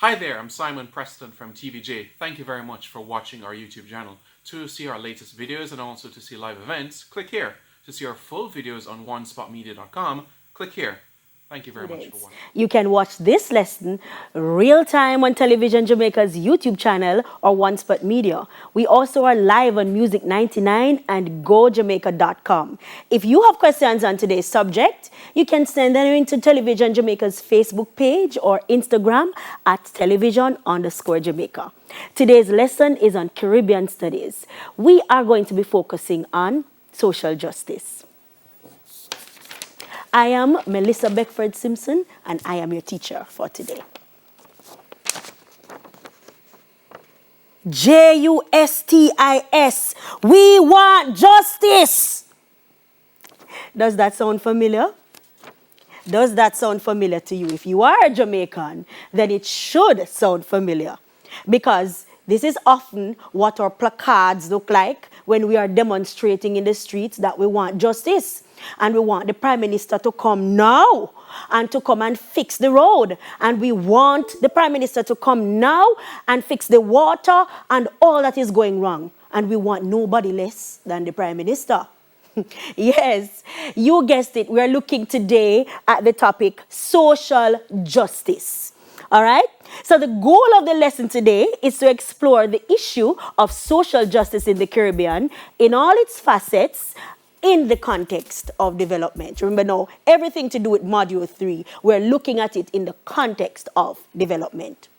Hi there, I'm Simon Preston from TVJ. Thank you very much for watching our YouTube channel. To see our latest videos and also to see live events, click here. To see our full videos on onespotmedia.com, click here. Thank you very much for watching. You can watch this lesson real time on Television Jamaica's YouTube channel or One Spot Media. We also are live on Music 99 and GoJamaica.com. If you have questions on today's subject, you can send them into Television Jamaica's Facebook page or Instagram at television_Jamaica. Today's lesson is on Caribbean studies. We are going to be focusing on social justice. I am Melissa Beckford Simpson, and I am your teacher for today. JUSTIS. We want justice. Does that sound familiar? Does that sound familiar to you? If you are a Jamaican, then it should sound familiar, because this is often what our placards look like when we are demonstrating in the streets that we want justice. And we want the Prime Minister to come now and to come and fix the road. And we want the Prime Minister to come now and fix the water and all that is going wrong. And we want nobody less than the Prime Minister. Yes, you guessed it. We're looking today at the topic social justice. All right? So the goal of the lesson today is to explore the issue of social justice in the Caribbean in all its facets, in the context of development. Remember now, everything to do with Module 3, we're looking at it in the context of development.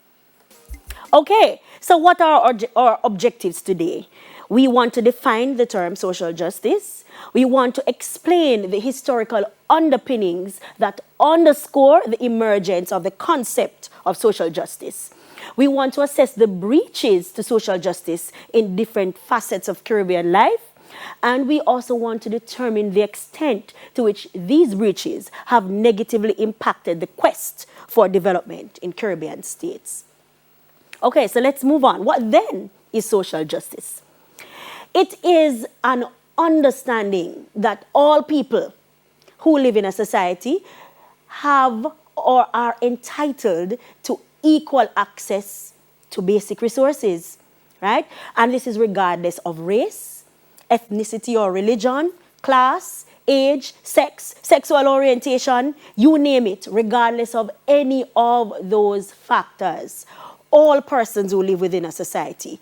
Okay, so what are our objectives today? We want to define the term social justice. We want to explain the historical underpinnings that underscore the emergence of the concept of social justice. We want to assess the breaches to social justice in different facets of Caribbean life. And we also want to determine the extent to which these breaches have negatively impacted the quest for development in Caribbean states. Okay, so let's move on. What then is social justice? It is an understanding that all people who live in a society have or are entitled to equal access to basic resources, right? And this is regardless of race, ethnicity or religion, class, age, sex, sexual orientation, you name it, regardless of any of those factors. All persons who live within a society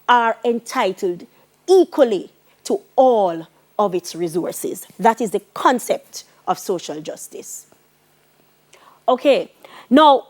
are entitled equally to all of its resources. That is the concept of social justice. Okay, now,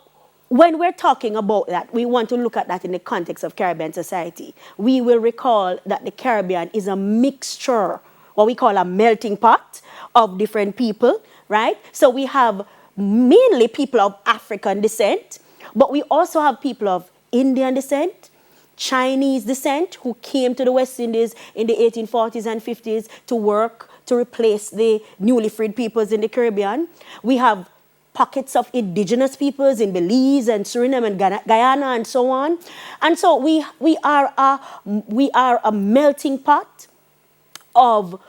when we're talking about that, we want to look at that in the context of Caribbean society. We will recall that the Caribbean is a mixture, what we call a melting pot of different people, right? So we have mainly people of African descent, but we also have people of Indian descent, Chinese descent, who came to the West Indies in the 1840s and 50s to work to replace the newly freed peoples in the Caribbean. We have pockets of indigenous peoples in Belize and Suriname and Guyana and so on. And so we are a melting pot of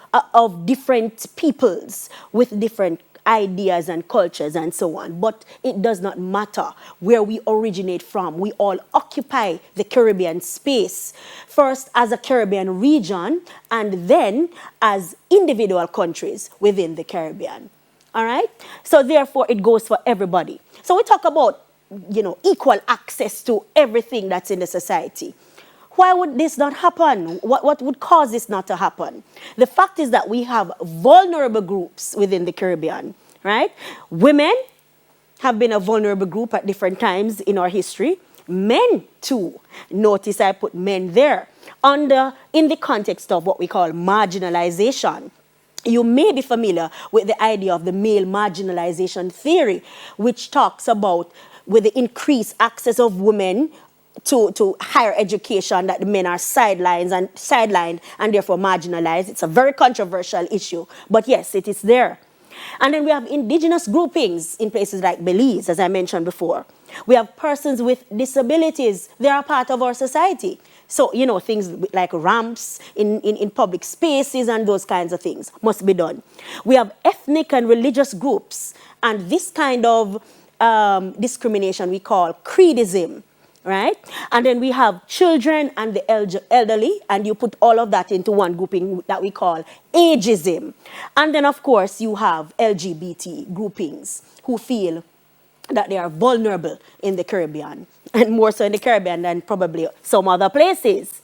different peoples with different ideas and cultures and so on. But it does not matter where we originate from. We all occupy the Caribbean space, first as a Caribbean region and then as individual countries within the Caribbean. All right? So therefore, it goes for everybody. So we talk about, equal access to everything that's in the society. Why would this not happen? What would cause this not to happen? The fact is that we have vulnerable groups within the Caribbean, right? Women have been a vulnerable group at different times in our history. Men, too. Notice I put men there. In the context of what we call marginalization. You may be familiar with the idea of the male marginalization theory, which talks about with the increased access of women to higher education, that the men are sidelined and therefore marginalized. It's a very controversial issue, but yes, it is there. And then we have indigenous groupings in places like Belize, as I mentioned before. We have persons with disabilities. They are part of our society. So, things like ramps in public spaces and those kinds of things must be done. We have ethnic and religious groups, and this kind of discrimination we call creedism, right? And then we have children and the elderly, and you put all of that into one grouping that we call ageism. And then, of course, you have LGBT groupings who feel that they are vulnerable in the Caribbean, and more so in the Caribbean than probably some other places.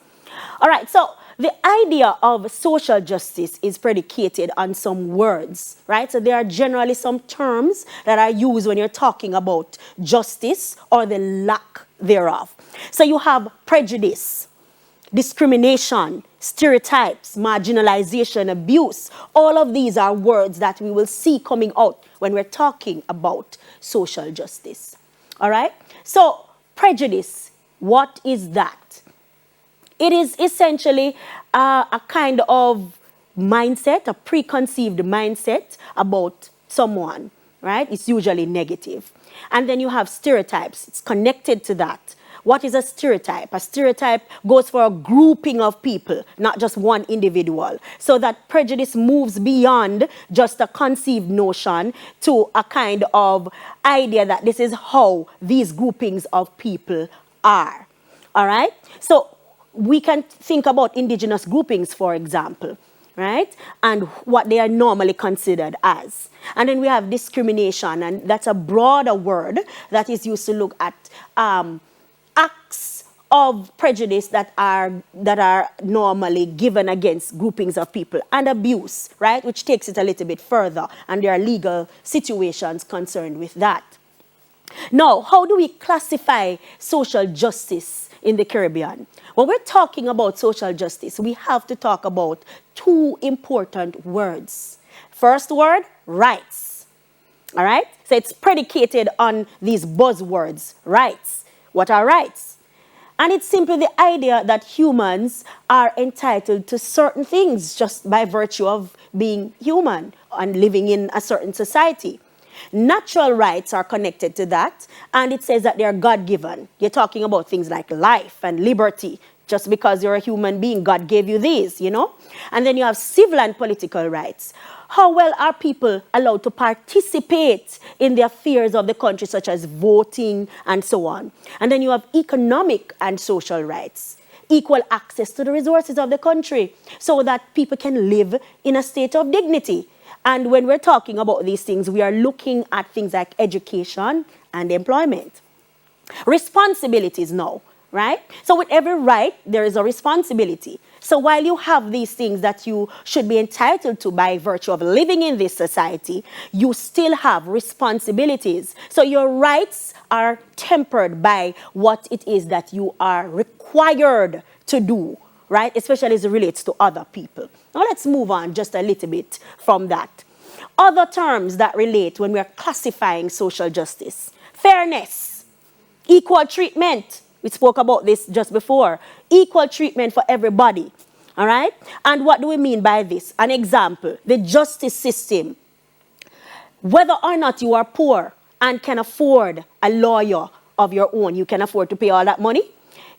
All right, so the idea of social justice is predicated on some words, right? So there are generally some terms that are used when you're talking about justice or the lack thereof. So you have prejudice, discrimination, stereotypes, marginalization, abuse. All of these are words that we will see coming out when we're talking about social justice. All right? So prejudice, what is that? It is essentially a kind of mindset, a preconceived mindset about someone, right? It's usually negative. And then you have stereotypes. It's connected to that. What is a stereotype? A stereotype goes for a grouping of people, not just one individual. So that prejudice moves beyond just a conceived notion to a kind of idea that this is how these groupings of people are. All right? So we can think about indigenous groupings, for example, right? And what they are normally considered as. And then we have discrimination, and that's a broader word that is used to look at acts of prejudice that are normally given against groupings of people, and abuse, right? Which takes it a little bit further, and there are legal situations concerned with that. Now, how do we classify social justice in the Caribbean? When we're talking about social justice, we have to talk about two important words. First word, rights. All right? So it's predicated on these buzzwords, rights. What are rights? And it's simply the idea that humans are entitled to certain things just by virtue of being human and living in a certain society. Natural rights are connected to that, and it says that they are God-given. You're talking about things like life and liberty. Just because you're a human being, God gave you these, you know? And then you have civil and political rights. How well are people allowed to participate in the affairs of the country, such as voting and so on? And then you have economic and social rights. Equal access to the resources of the country so that people can live in a state of dignity. And when we're talking about these things, we are looking at things like education and employment. Responsibilities now, right? So with every right, there is a responsibility. So while you have these things that you should be entitled to by virtue of living in this society, you still have responsibilities. So your rights are tempered by what it is that you are required to do, right? Especially as it relates to other people. Now let's move on just a little bit from that. Other terms that relate when we are classifying social justice. Fairness, equal treatment. We spoke about this just before. Equal treatment for everybody. All right? And what do we mean by this? An example, the justice system. Whether or not you are poor and can afford a lawyer of your own, you can afford to pay all that money,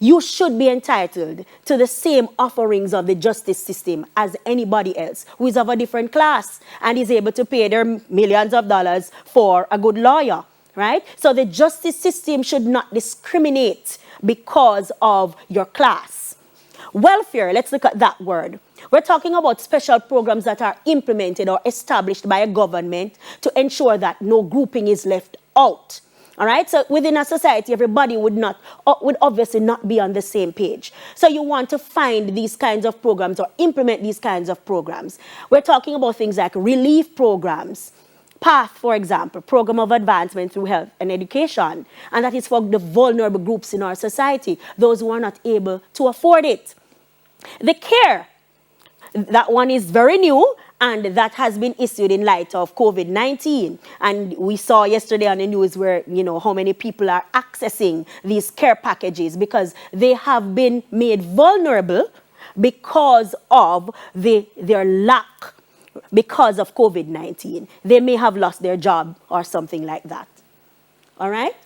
you should be entitled to the same offerings of the justice system as anybody else who is of a different class and is able to pay their millions of dollars for a good lawyer, right? So the justice system should not discriminate because of your class. Welfare, let's look at that word. We're talking about special programs that are implemented or established by a government to ensure that no grouping is left out. All right, so within a society, everybody would obviously not be on the same page. So you want to find these kinds of programs or implement these kinds of programs. We're talking about things like relief programs, PATH, for example, Program of Advancement Through Health and Education, and that is for the vulnerable groups in our society, those who are not able to afford it. The CARE, that one is very new, and that has been issued in light of COVID-19. And we saw yesterday on the news where, you know, how many people are accessing these care packages because they have been made vulnerable because of their lack, because of COVID-19. They may have lost their job or something like that. All right?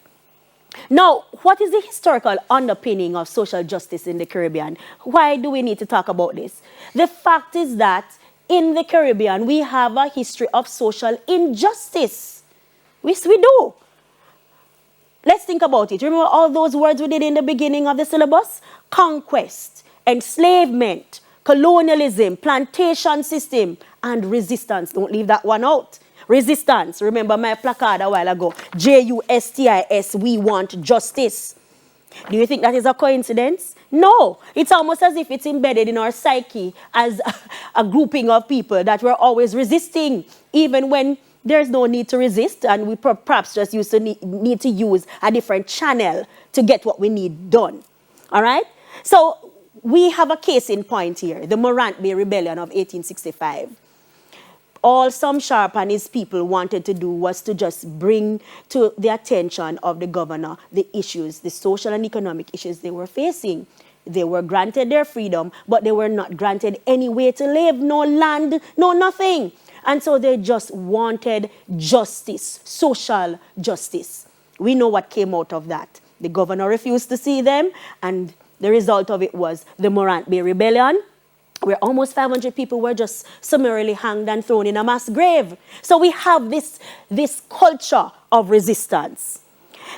Now, what is the historical underpinning of social justice in the Caribbean? Why do we need to talk about this? The fact is that in the Caribbean, we have a history of social injustice. Yes, we do. Let's think think about it. Remember all those words we did in the beginning of the syllabus? Conquest, enslavement, colonialism, plantation system, and resistance. Don't leave that one out. Resistance. Remember my placard a while ago. JUSTIS, we want justice. Do you think that is a coincidence? No. It's almost as if it's embedded in our psyche as a grouping of people that we're always resisting, even when there's no need to resist, and we perhaps just need to use a different channel to get what we need done. All right? So we have a case in point here, the Morant Bay Rebellion of 1865. All Sam Sharp and his people wanted to do was to just bring to the attention of the governor the issues, the social and economic issues they were facing. They were granted their freedom, but they were not granted any way to live, no land, no nothing. And so they just wanted justice, social justice. We know what came out of that. The governor refused to see them, and the result of it was the Morant Bay Rebellion, where almost 500 people were just summarily hanged and thrown in a mass grave. So we have this culture of resistance.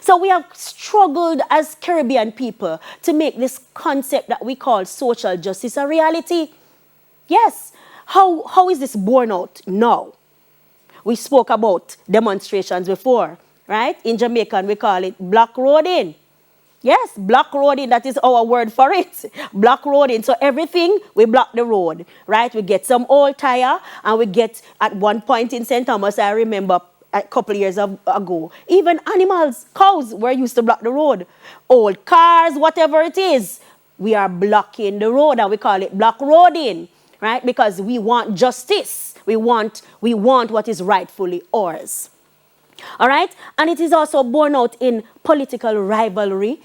So we have struggled as Caribbean people to make this concept that we call social justice a reality. Yes. How is this borne out now? We spoke about demonstrations before, right? In Jamaican, we call it block roading. Yes, block roading, that is our word for it. Block roading. So everything, we block the road, right? We get some old tire, and we get, at one point in St. Thomas, I remember a couple of years ago, even animals, cows, were used to block the road. Old cars, whatever it is, we are blocking the road, and we call it block roading, right? Because we want justice. We want what is rightfully ours. All right? And it is also borne out in political rivalry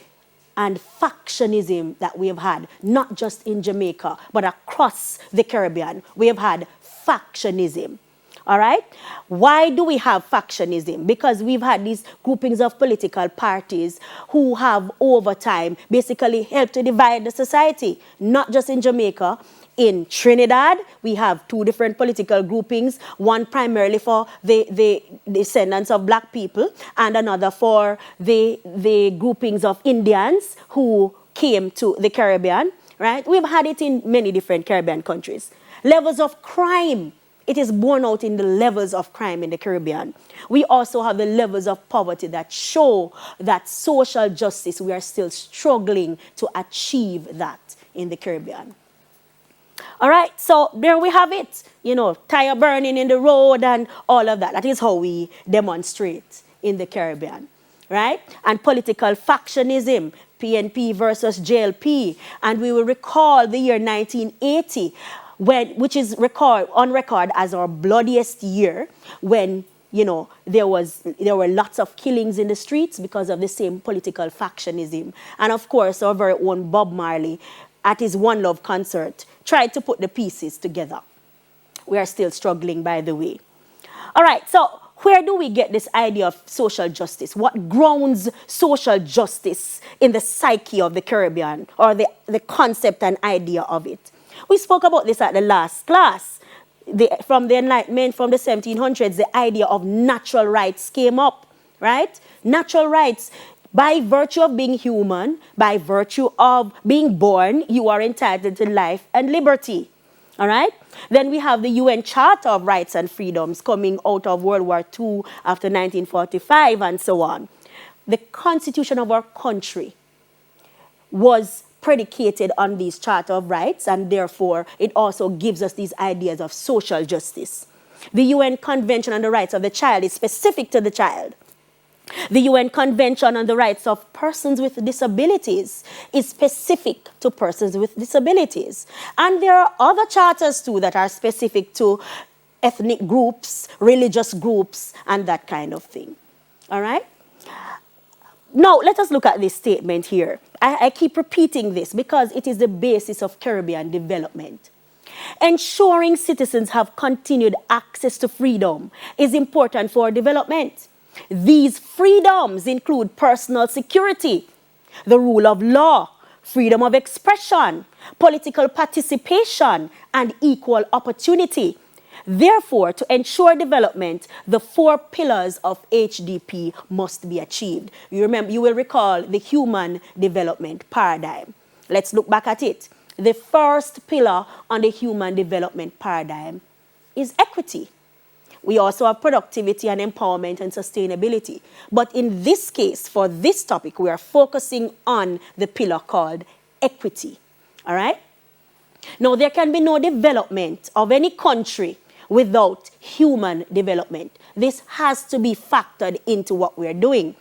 and factionism that we have had, not just in Jamaica, but across the Caribbean. We have had factionism. All right? Why do we have factionism? Because we've had these groupings of political parties who have, over time, basically helped to divide the society, not just in Jamaica. In Trinidad, we have two different political groupings, one primarily for the descendants of black people, and another for the groupings of Indians who came to the Caribbean, right? We've had it in many different Caribbean countries. Levels of crime. It is borne out in the levels of crime in the Caribbean. We also have the levels of poverty that show that social justice, we are still struggling to achieve that in the Caribbean. All right, so there we have it. You know, tire burning in the road and all of that. That is how we demonstrate in the Caribbean, right? And political factionism, PNP versus JLP. And we will recall the year 1980, which is on record as our bloodiest year, when, you know, there were lots of killings in the streets because of the same political factionism. And of course, our very own Bob Marley, at his One Love concert, tried to put the pieces together. We are still struggling, by the way. All right, so where do we get this idea of social justice? What grounds social justice in the psyche of the Caribbean, or the concept and idea of it? We spoke about this at the last class. From the Enlightenment, from the 1700s, the idea of natural rights came up, right? Natural rights. By virtue of being human, by virtue of being born, you are entitled to life and liberty. All right? Then we have the UN Charter of Rights and Freedoms coming out of World War II after 1945 and so on. The constitution of our country was predicated on these Charter of Rights, and therefore it also gives us these ideas of social justice. The UN Convention on the Rights of the Child is specific to the child. The UN Convention on the Rights of Persons with Disabilities is specific to persons with disabilities. And there are other charters too that are specific to ethnic groups, religious groups, and that kind of thing. All right? Now, let us look at this statement here. I keep repeating this because it is the basis of Caribbean development. Ensuring citizens have continued access to freedom is important for development. These freedoms include personal security, the rule of law, freedom of expression, political participation, and equal opportunity. Therefore, to ensure development, the 4 pillars of HDP must be achieved. You will recall the human development paradigm. Let's look back at it. The first pillar on the human development paradigm is equity. We also have productivity and empowerment and sustainability. But in this case, for this topic, we are focusing on the pillar called equity. All right? Now, there can be no development of any country without human development. This has to be factored into what we're doing.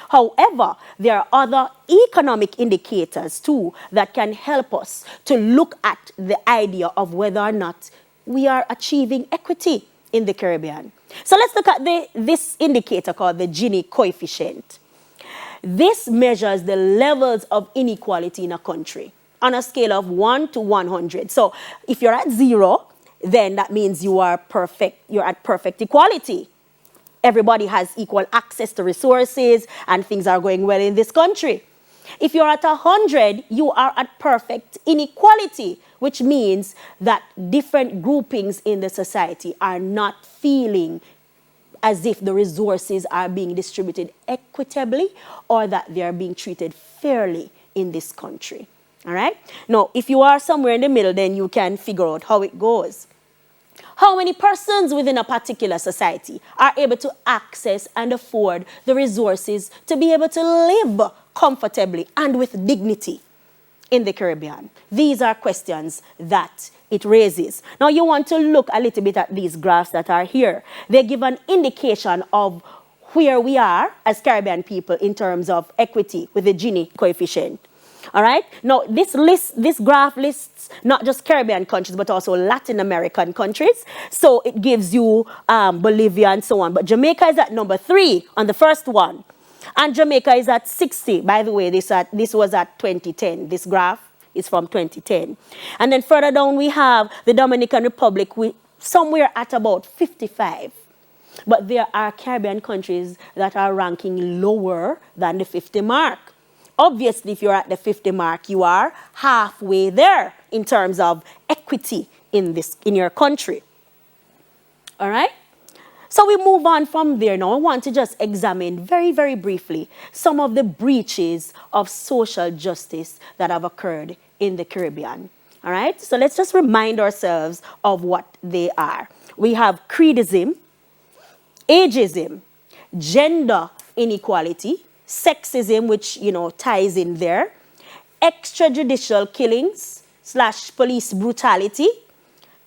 However, there are other economic indicators too that can help us to look at the idea of whether or not we are achieving equity in the Caribbean. So let's look at this indicator called the Gini coefficient. This measures the levels of inequality in a country on a scale of 1 to 100. So if you're at 0, then that means you are perfect, you're at perfect equality. Everybody has equal access to resources and things are going well in this country. If you're at 100, you are at perfect inequality, which means that different groupings in the society are not feeling as if the resources are being distributed equitably or that they are being treated fairly in this country. All right? Now, if you are somewhere in the middle, then you can figure out how it goes. How many persons within a particular society are able to access and afford the resources to be able to live comfortably and with dignity in the Caribbean? These are questions that it raises. Now, you want to look a little bit at these graphs that are here. They give an indication of where we are as Caribbean people in terms of equity with the Gini coefficient. All right. Now, this graph lists not just Caribbean countries, but also Latin American countries. So it gives you Bolivia and so on. But Jamaica is at number 3 on the first one. And Jamaica is at 60. By the way, this was at 2010. This graph is from 2010. And then further down, we have the Dominican Republic, somewhere at about 55. But there are Caribbean countries that are ranking lower than the 50 mark. Obviously, if you're at the 50 mark, you are halfway there in terms of equity in your country. All right? So we move on from there now. I want to just examine very, very briefly some of the breaches of social justice that have occurred in the Caribbean. All right? So let's just remind ourselves of what they are. We have creedism, ageism, gender inequality, sexism, which, ties in there, extrajudicial killings / police brutality,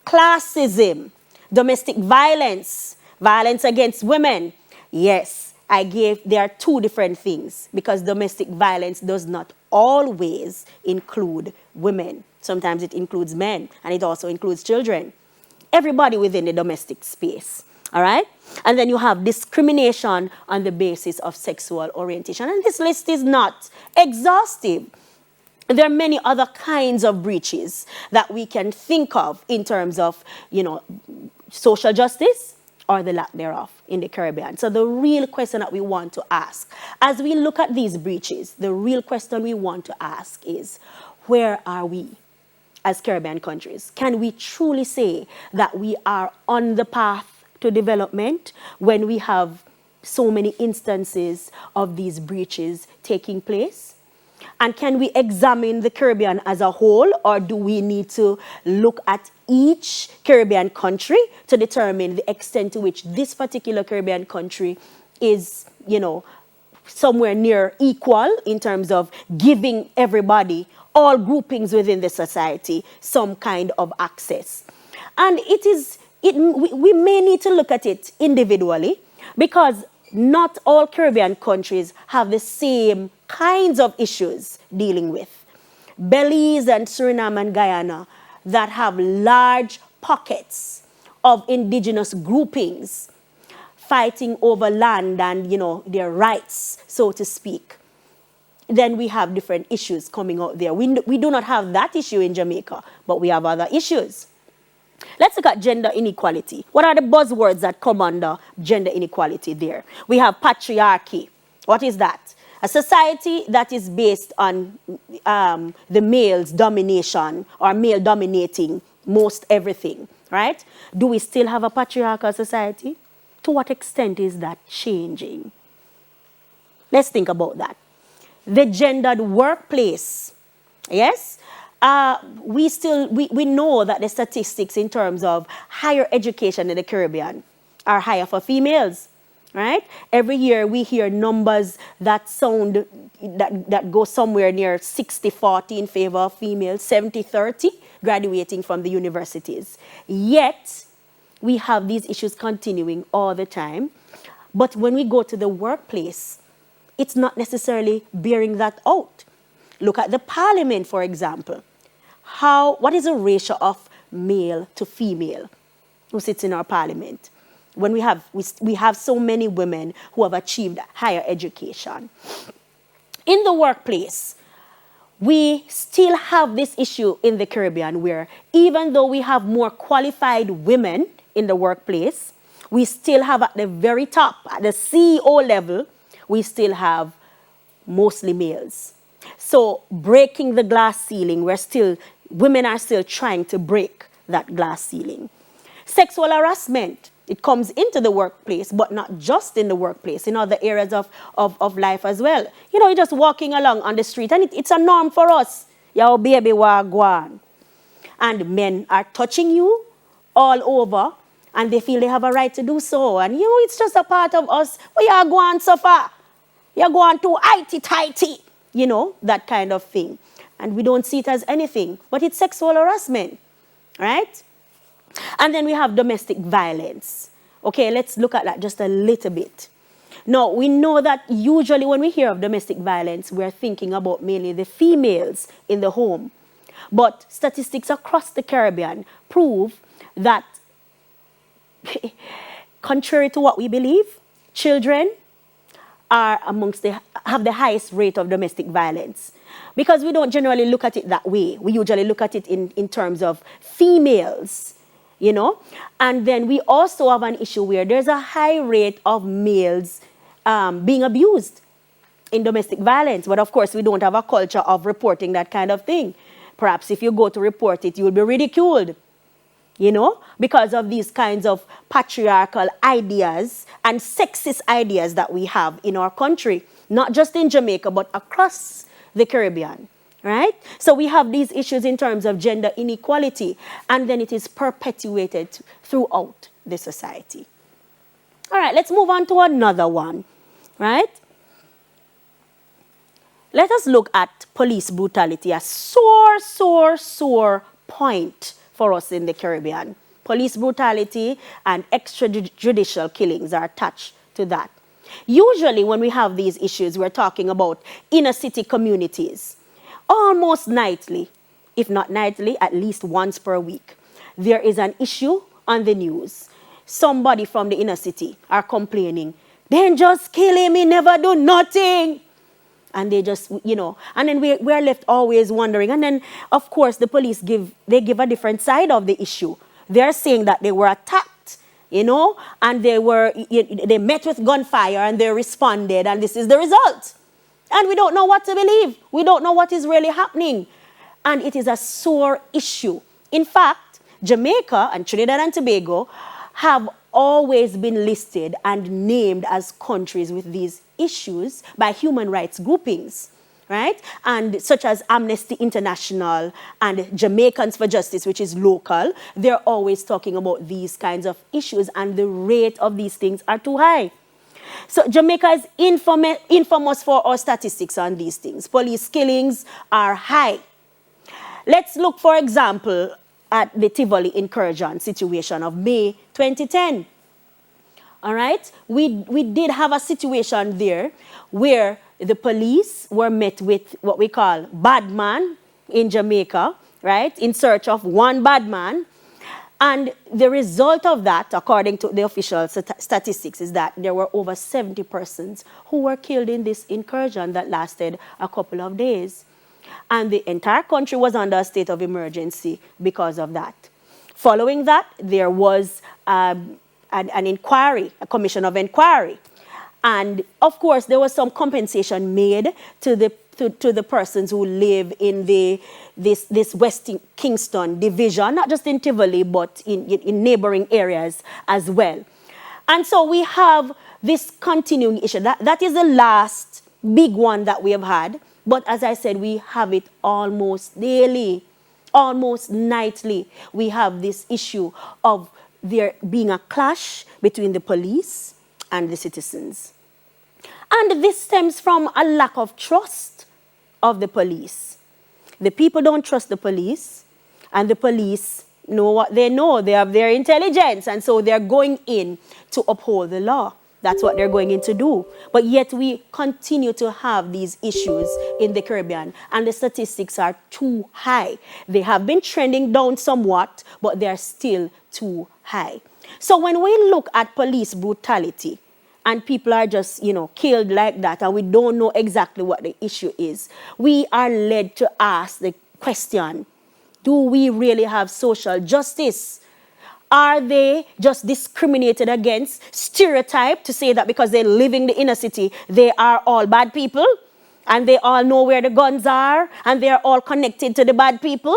classism, domestic violence, violence against women. Yes, there are 2 different things because domestic violence does not always include women. Sometimes it includes men and it also includes children. Everybody within the domestic space. All right? And then you have discrimination on the basis of sexual orientation. And this list is not exhaustive. There are many other kinds of breaches that we can think of in terms of, social justice or the lack thereof in the Caribbean. So the real question that we want to ask, as we look at these breaches, the real question we want to ask is, where are we as Caribbean countries? Can we truly say that we are on the path to development when we have so many instances of these breaches taking place? And can we examine the Caribbean as a whole, or do we need to look at each Caribbean country to determine the extent to which this particular Caribbean country is, somewhere near equal in terms of giving everybody, all groupings within the society, some kind of access? And we may need to look at it individually because not all Caribbean countries have the same kinds of issues dealing with. Belize and Suriname and Guyana that have large pockets of indigenous groupings fighting over land and, their rights, so to speak. Then we have different issues coming out there. We do not have that issue in Jamaica, but we have other issues. Let's look at gender inequality. What are the buzzwords that come under gender inequality there? We have patriarchy. What is that? A society that is based on the male's domination or male dominating most everything. right? Do we still have a patriarchal society? To what extent is that changing? Let's think about that. The gendered workplace, yes? We know that the statistics in terms of higher education in the Caribbean are higher for females, right? Every year we hear numbers that sound, that go somewhere near 60-40 in favor of females, 70-30 graduating from the universities. Yet, we have these issues continuing all the time. But when we go to the workplace, it's not necessarily bearing that out. Look at the parliament, for example. What is the ratio of male to female who sits in our parliament? When we have so many women who have achieved higher education. In the workplace, we still have this issue in the Caribbean where even though we have more qualified women in the workplace, we still have at the very top, at the CEO level, we still have mostly males. So breaking the glass ceiling, women are still trying to break that glass ceiling. Sexual harassment, it comes into the workplace, but not just in the workplace, in other areas of life as well. You know, you're just walking along on the street and it's a norm for us. Yo, baby, wagwan. And men are touching you all over and they feel they have a right to do so. And it's just a part of us. We are going so far. You're going too tighty, that kind of thing. And we don't see it as anything, but it's sexual harassment, right? And then we have domestic violence. Okay, let's look at that just a little bit. Now, we know that usually when we hear of domestic violence, we're thinking about mainly the females in the home. But statistics across the Caribbean prove that, contrary to what we believe, children are have the highest rate of domestic violence. Because we don't generally look at it that way. We usually look at it in terms of females, And then we also have an issue where there's a high rate of males being abused in domestic violence. But of course, we don't have a culture of reporting that kind of thing. Perhaps if you go to report it, you will be ridiculed, because of these kinds of patriarchal ideas and sexist ideas that we have in our country, not just in Jamaica, but across the Caribbean, right? So we have these issues in terms of gender inequality, and then it is perpetuated throughout the society. All right, let's move on to another one, right? Let us look at police brutality, a sore point for us in the Caribbean. Police brutality and extrajudicial killings are attached to that. Usually when we have these issues, we're talking about inner city communities. Almost nightly, if not nightly, at least once per week, there is an issue on the news. Somebody from the inner city are complaining, "They just kill him, he never do nothing." And they just, and then we're left always wondering. And then, of course, the police give a different side of the issue. They're saying that they were attacked, and they met with gunfire and they responded, and this is the result. And we don't know what to believe. We don't know what is really happening. And it is a sore issue. In fact, Jamaica and Trinidad and Tobago have always been listed and named as countries with these issues by human rights groupings, right? And such as Amnesty International and Jamaicans for Justice, which is local, they're always talking about these kinds of issues, and the rate of these things are too high. So Jamaica is infamous for our statistics on these things. Police killings are high. Let's look, for example, at the Tivoli incursion situation of May 2010. All right? We did have a situation there where the police were met with what we call bad man in Jamaica, right? In search of one bad man. And the result of that, according to the official statistics, is that there were over 70 persons who were killed in this incursion that lasted a couple of days. And the entire country was under a state of emergency because of that. Following that, there was an inquiry, a commission of inquiry. And of course, there was some compensation made to the to the persons who live in this West Kingston division, not just in Tivoli, but in neighboring areas as well. And so we have this continuing issue. That is the last big one that we have had. But as I said, we have it almost daily, almost nightly. We have this issue of there being a clash between the police and the citizens. And this stems from a lack of trust of the police. The people don't trust the police, and the police know what they know. They have their intelligence, and so they're going in to uphold the law. That's what they're going in to do. But yet we continue to have these issues in the Caribbean, and the statistics are too high. They have been trending down somewhat, but they're still too high. So when we look at police brutality, and people are just, killed like that, and we don't know exactly what the issue is, we are led to ask the question, do we really have social justice? Are they just discriminated against, stereotyped to say that because they live in the inner city, they are all bad people, and they all know where the guns are, and they are all connected to the bad people?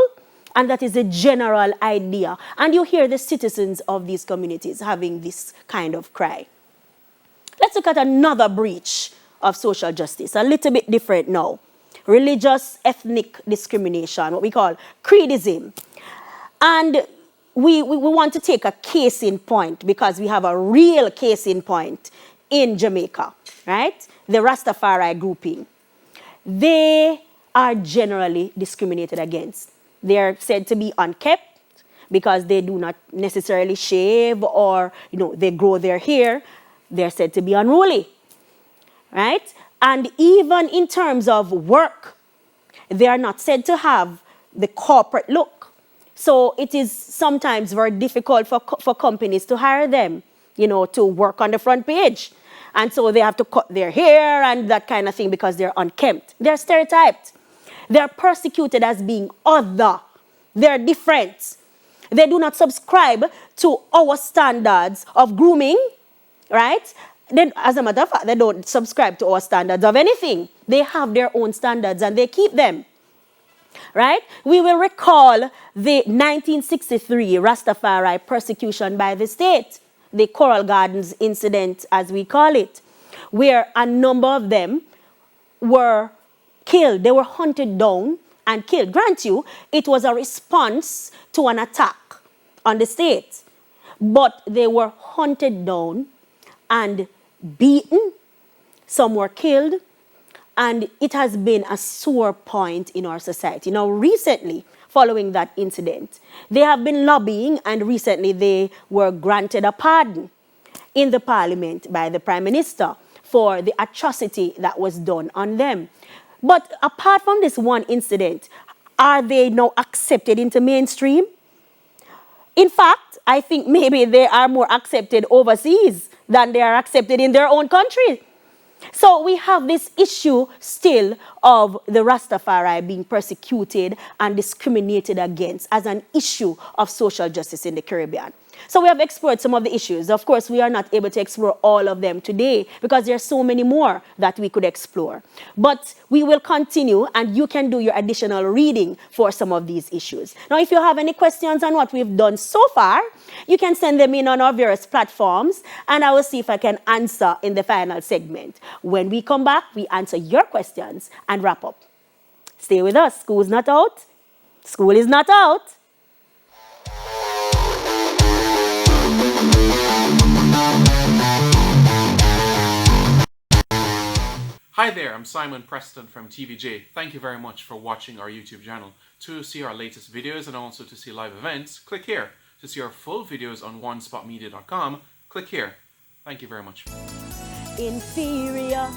And that is the general idea. And you hear the citizens of these communities having this kind of cry. Let's look at another breach of social justice, a little bit different now. Religious, ethnic discrimination, what we call creedism. And we want to take a case in point because we have a real case in point in Jamaica, right? The Rastafari grouping. They are generally discriminated against. They are said to be unkempt because they do not necessarily shave or, they grow their hair. They're said to be unruly, right? And even in terms of work, they are not said to have the corporate look. So it is sometimes very difficult for companies to hire them, to work on the front page. And so they have to cut their hair and that kind of thing because they're unkempt. They're stereotyped. They're persecuted as being other. They're different. They do not subscribe to our standards of grooming, right? Then, as a matter of fact, they don't subscribe to our standards of anything. They have their own standards and they keep them, right? We will recall the 1963 Rastafari persecution by the state, the Coral Gardens incident, as we call it, where a number of them were killed. They were hunted down and killed. Grant you, it was a response to an attack on the state, but they were hunted down and beaten, some were killed, and it has been a sore point in our society. Now, recently, following that incident, they have been lobbying, and recently they were granted a pardon in the parliament by the Prime Minister for the atrocity that was done on them. But apart from this one incident, are they now accepted into mainstream? In fact, I think maybe they are more accepted overseas than they are accepted in their own country. So we have this issue still of the Rastafari being persecuted and discriminated against as an issue of social justice in the Caribbean. So we have explored some of the issues. Of course, we are not able to explore all of them today because there are so many more that we could explore. But we will continue, and you can do your additional reading for some of these issues. Now, if you have any questions on what we've done so far, you can send them in on our various platforms, and I will see if I can answer in the final segment. When we come back, we answer your questions and wrap up. Stay with us. School's not out. School is not out. Hi there, I'm Simon Preston from TVJ. Thank you very much for watching our YouTube channel. To see our latest videos and also to see live events, click here. To see our full videos on onespotmedia.com, click here. Thank you very much. Inferior.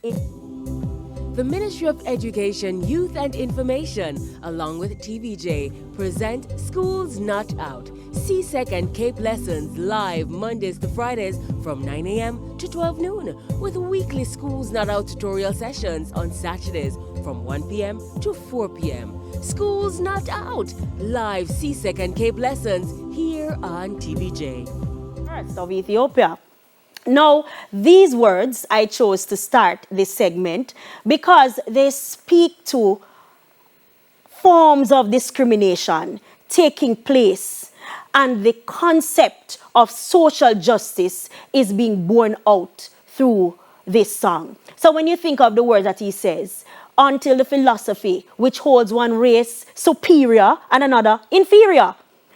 The Ministry of Education, Youth and Information, along with TVJ, present Schools Not Out, CSEC and CAPE lessons live Mondays to Fridays from 9 a.m. to 12 noon, with weekly Schools Not Out tutorial sessions on Saturdays from 1 p.m. to 4 p.m. Schools Not Out, live CSEC and CAPE lessons here on TVJ. First of Ethiopia. Now, these words I chose to start this segment because they speak to forms of discrimination taking place, and the concept of social justice is being borne out through this song. So when you think of the words that he says, until the philosophy which holds one race superior and another inferior.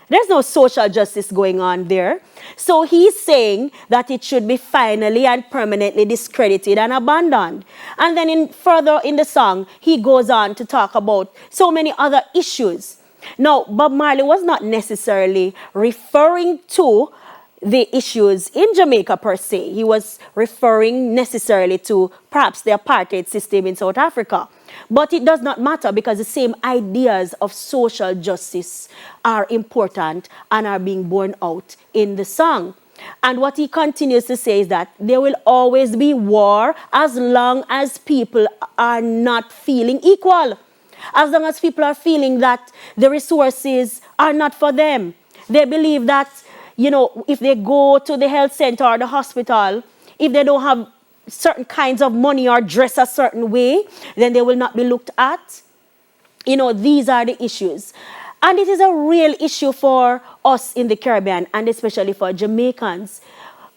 There's no social justice going on there. So he's saying that it should be finally and permanently discredited and abandoned. And then further in the song, he goes on to talk about so many other issues. Now, Bob Marley was not necessarily referring to the issues in Jamaica per se. He was referring necessarily to perhaps the apartheid system in South Africa. But it does not matter because the same ideas of social justice are important and are being borne out in the song. And what he continues to say is that there will always be war as long as people are not feeling equal. As long as people are feeling that the resources are not for them. They believe that, you know, if they go to the health center or the hospital, if they don't have certain kinds of money or dress a certain way, then they will not be looked at. You know, these are the issues. And it is a real issue for us in the Caribbean, and especially for Jamaicans.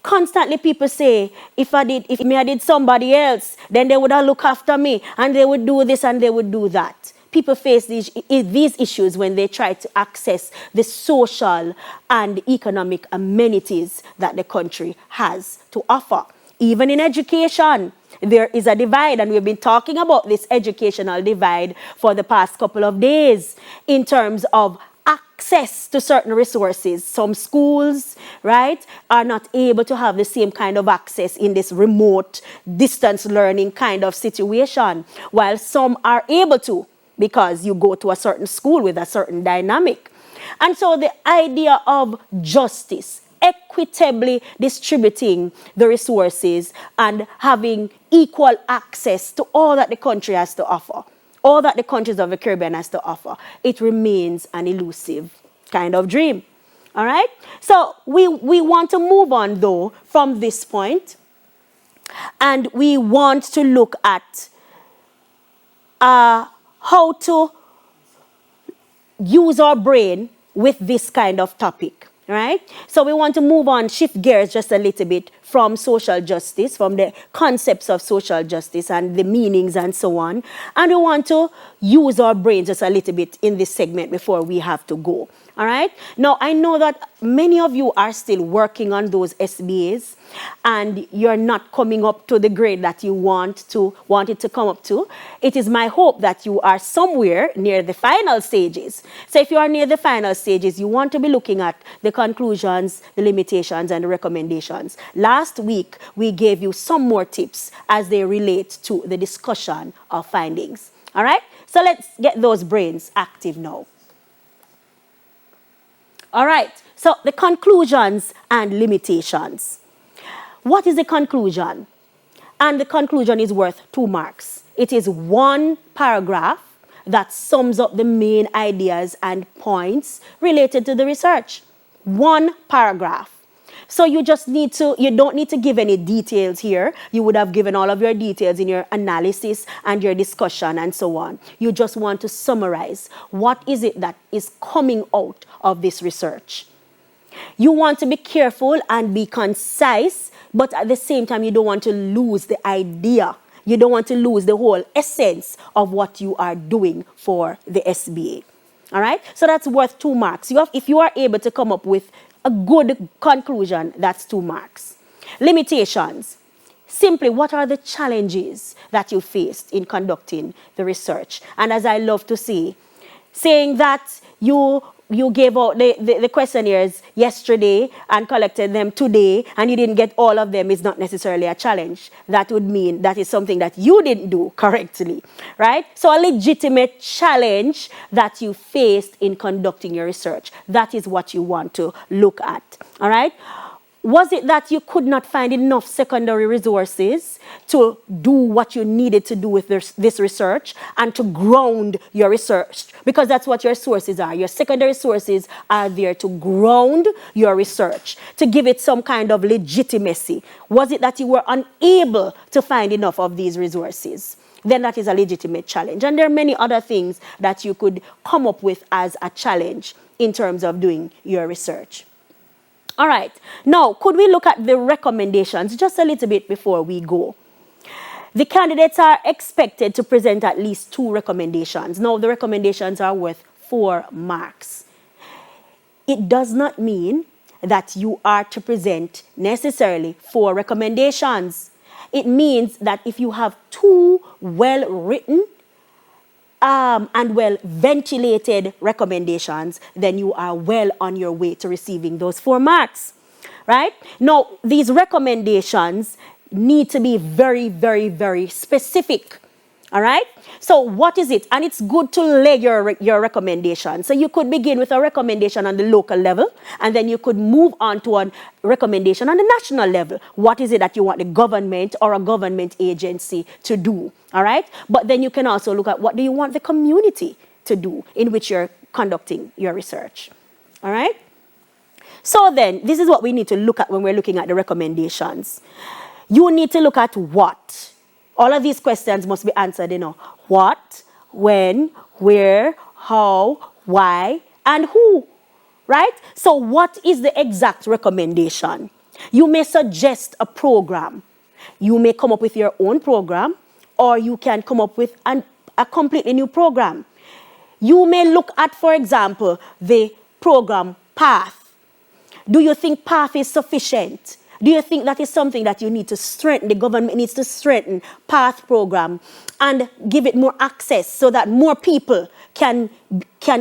Constantly people say, if I did somebody else, then they would have looked after me, and they would do this and they would do that. People face these issues when they try to access the social and economic amenities that the country has to offer. Even in education, there is a divide, and we've been talking about this educational divide for the past couple of days in terms of access to certain resources. Some schools, right, are not able to have the same kind of access in this remote distance learning kind of situation, while some are able to because you go to a certain school with a certain dynamic. And so the idea of justice, equitably distributing the resources and having equal access to all that the country has to offer, all that the countries of the Caribbean has to offer, it remains an elusive kind of dream. All right? So we want to move on, though, from this point, and we want to look at how to use our brain with this kind of topic, right? So we want to move on, shift gears just a little bit from social justice, from the concepts of social justice and the meanings and so on. And we want to use our brains just a little bit in this segment before we have to go. All right? Now, I know that many of you are still working on those SBAs and you're not coming up to the grade that you want it to come up to. It is my hope that you are somewhere near the final stages. So if you are near the final stages, you want to be looking at the conclusions, the limitations, and the recommendations. Last week, we gave you some more tips as they relate to the discussion of findings. All right? So let's get those brains active now. All right, so the conclusions and limitations. What is the conclusion? And the conclusion is worth 2 marks. It is one paragraph that sums up the main ideas and points related to the research. One paragraph. So you don't need to give any details here. You would have given all of your details in your analysis and your discussion and so on. You just want to summarize what is it that is coming out of this research. You want to be careful and be concise, but at the same time, you don't want to lose the idea. You don't want to lose the whole essence of what you are doing for the SBA. All right? So that's worth 2 marks. If you are able to come up with a good conclusion, that's 2 marks. Limitations. Simply, what are the challenges that you faced in conducting the research? And as I love to say, saying that you gave out the questionnaires yesterday and collected them today and you didn't get all of them is not necessarily a challenge. That would mean that is something that you didn't do correctly, right? So a legitimate challenge that you faced in conducting your research. That is what you want to look at, all right? Was it that you could not find enough secondary resources to do what you needed to do with this research and to ground your research? Because that's what your sources are. Your secondary sources are there to ground your research, to give it some kind of legitimacy. Was it that you were unable to find enough of these resources? Then that is a legitimate challenge. And there are many other things that you could come up with as a challenge in terms of doing your research. All right, now could we look at the recommendations just a little bit before we go? The candidates are expected to present at least 2 recommendations. Now the recommendations are worth 4 marks. It does not mean that you are to present necessarily 4 recommendations. It means that if you have 2 well-written and well-ventilated recommendations, then you are well on your way to receiving those 4 marks, right? Now, these recommendations need to be very, very, very specific, all right? So what is it? And it's good to lay your recommendation. So you could begin with a recommendation on the local level, and then you could move on to a recommendation on the national level. What is it that you want the government or a government agency to do, all right? But then you can also look at what do you want the community to do in which you're conducting your research, all right? So then, this is what we need to look at when we're looking at the recommendations. You need to look at what. All of these questions must be answered, what, when, where, how, why, and who, right? So what is the exact recommendation? You may suggest a program. You may come up with your own program, or you can come up with a completely new program. You may look at, for example, the program path. Do you think path is sufficient? Do you think that is something that you need to strengthen? The government needs to strengthen PATH program and give it more access so that more people can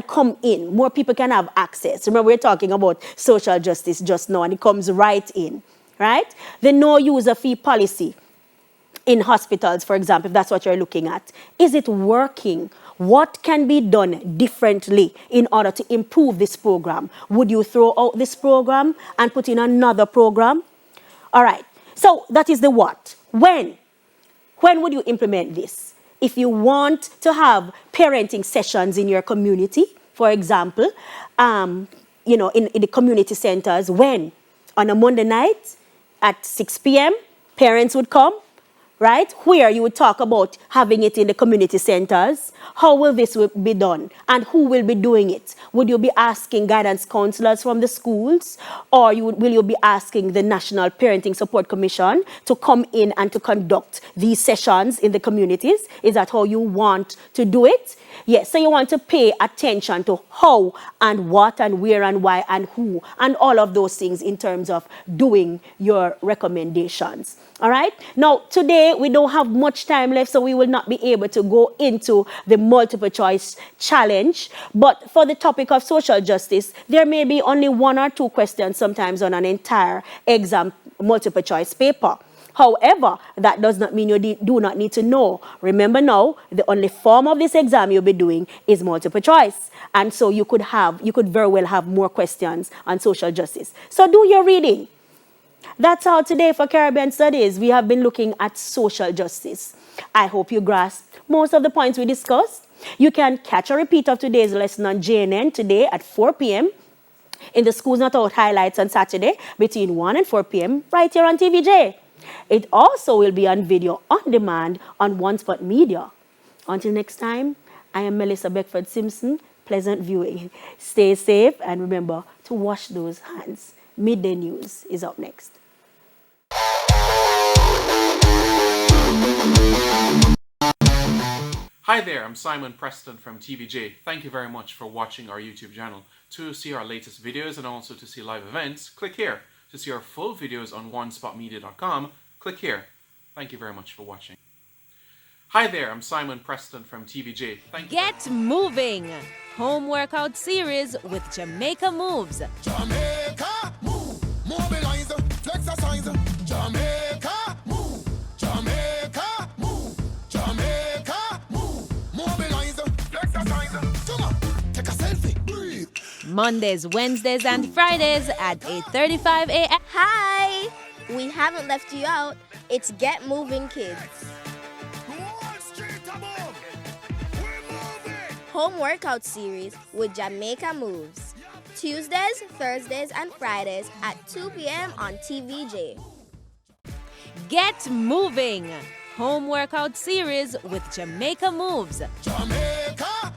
come in, more people can have access. Remember, we're talking about social justice just now, and it comes right in, right? The no user fee policy in hospitals, for example, if that's what you're looking at. Is it working? What can be done differently in order to improve this program? Would you throw out this program and put in another program? All right, so that is the what. When would you implement this? If you want to have parenting sessions in your community, for example, in the community centers, when? On a Monday night at 6 p.m., parents would come, right? Where you would talk about having it in the community centers. How will this be done? And who will be doing it? Would you be asking guidance counselors from the schools? Or will you be asking the National Parenting Support Commission to come in and to conduct these sessions in the communities? Is that how you want to do it? Yes, so you want to pay attention to how and what and where and why and who and all of those things in terms of doing your recommendations. All right? Now, today we don't have much time left, so we will not be able to go into the multiple choice challenge. But for the topic of social justice, there may be only 1 or 2 questions sometimes on an entire exam multiple choice paper. However, that does not mean you do not need to know. Remember now, the only form of this exam you'll be doing is multiple choice. And so you could very well have more questions on social justice. So do your reading. That's all today for Caribbean Studies. We have been looking at social justice. I hope you grasped most of the points we discussed. You can catch a repeat of today's lesson on JNN today at 4 p.m. in the Schools Not Out highlights on Saturday between 1 and 4 p.m. right here on TVJ. It also will be on video on demand on One Spot Media. Until next time, I am Melissa Beckford Simpson. Pleasant viewing. Stay safe and remember to wash those hands. Midday News is up next. Hi there, I'm Simon Preston from TVJ. Thank you very much for watching our YouTube channel. To see our latest videos and also to see live events, click here. To see our full videos on onespotmedia.com, click here. Thank you very much for watching. Hi there, I'm Simon Preston from TVJ. Thank you. Get moving! Home workout series with Jamaica Moves. Jamaica move, mobilize, flexercise. Jamaica move, Jamaica move, Jamaica move, mobilize, flexercise. Come on, take a selfie, breathe. Mondays, Wednesdays, and Fridays at 8:35 a.m. Hi! We haven't left you out. It's Get Moving Kids. Wall Street above. We're moving. Home workout series with Jamaica Moves. Tuesdays, Thursdays, and Fridays at 2 p.m. on TVJ. Get moving! Home workout series with Jamaica Moves. Jamaica